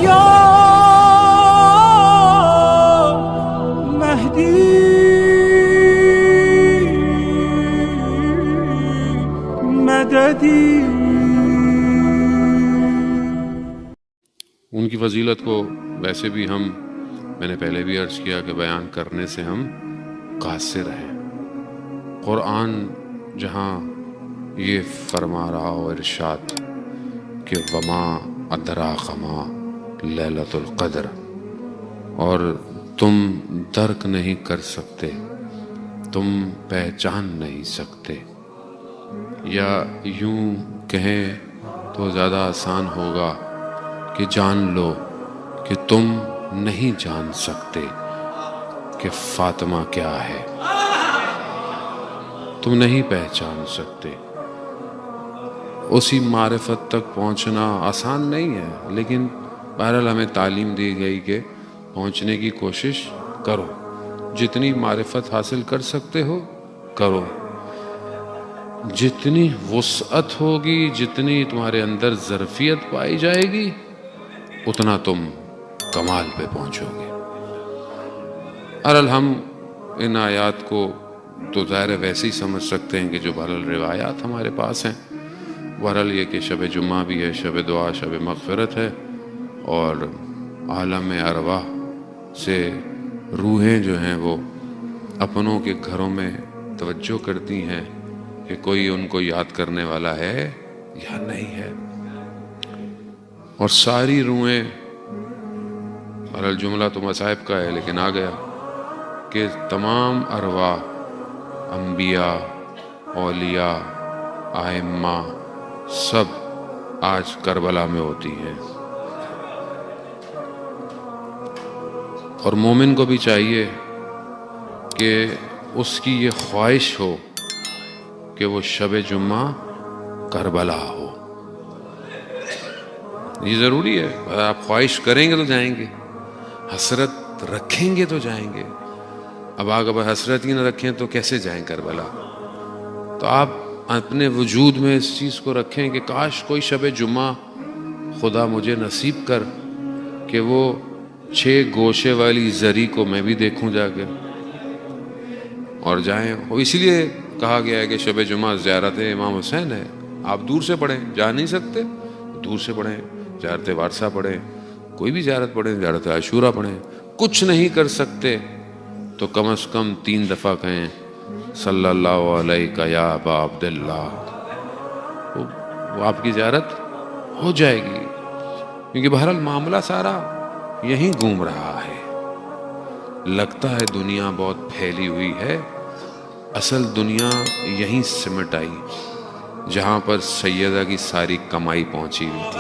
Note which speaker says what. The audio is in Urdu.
Speaker 1: یا مہدی مددی.
Speaker 2: ان کی فضیلت کو ویسے بھی میں نے پہلے بھی عرض کیا کہ بیان کرنے سے ہم قاصر ہیں. قرآن جہاں یہ فرما رہا ہو ارشاد کہ وما ادراک ما لیلۃ القدر، اور تم درک نہیں کر سکتے، تم پہچان نہیں سکتے، یا یوں کہیں تو زیادہ آسان ہوگا کہ جان لو کہ تم نہیں جان سکتے کہ فاطمہ کیا ہے، تم نہیں پہچان سکتے. اسی معرفت تک پہنچنا آسان نہیں ہے، لیکن بہرحال ہمیں تعلیم دی گئی کہ پہنچنے کی کوشش کرو، جتنی معرفت حاصل کر سکتے ہو کرو، جتنی وسعت ہوگی، جتنی تمہارے اندر ظرفیت پائی جائے گی، اتنا تم کمال پہ پہنچو گے. بہرحال ہم ان آیات کو تو ظاہر ویسے ہی سمجھ سکتے ہیں کہ جو بہرحال روایات ہمارے پاس ہیں. بہرحال یہ کہ شب جمعہ بھی ہے، شب دعا، شب مغفرت ہے، اور عالم ارواح سے روحیں جو ہیں وہ اپنوں کے گھروں میں توجہ کرتی ہیں کہ کوئی ان کو یاد کرنے والا ہے یا نہیں ہے. اور ساری روحیں، بہرحال جملہ تو مصائب کا ہے لیکن آ گیا کہ تمام ارواح، انبیاء، اولیاء، ائمہ، سب آج کربلا میں ہوتی ہیں. اور مومن کو بھی چاہیے کہ اس کی یہ خواہش ہو کہ وہ شب جمعہ کربلا ہو. یہ ضروری ہے. اگر آپ خواہش کریں گے تو جائیں گے، حسرت رکھیں گے تو جائیں گے. اب اگر حسرت ہی نہ رکھیں تو کیسے جائیں کربلا؟ تو آپ اپنے وجود میں اس چیز کو رکھیں کہ کاش کوئی شب جمعہ خدا مجھے نصیب کر کہ وہ 6 گوشے والی زری کو میں بھی دیکھوں جا کے، اور جائیں. وہ اسی لیے کہا گیا ہے کہ شب جمعہ زیارت امام حسین ہے. آپ دور سے پڑھیں، جا نہیں سکتے دور سے پڑھیں، زیارت وارثہ پڑھیں، کوئی بھی زیارت پڑھیں، زیارت عاشورہ پڑھیں. کچھ نہیں کر سکتے تو کم از کم 3 دفعہ کہیں صلی اللہ علیہ یا ابا عبداللہ. وہ آپ کی زیارت ہو جائے گی، کیونکہ بہرحال معاملہ سارا یہیں گھوم رہا ہے. لگتا ہے دنیا بہت پھیلی ہوئی ہے، اصل دنیا یہیں سمٹ آئی جہاں پر سیدہ کی ساری کمائی پہنچی ہوئی تھی.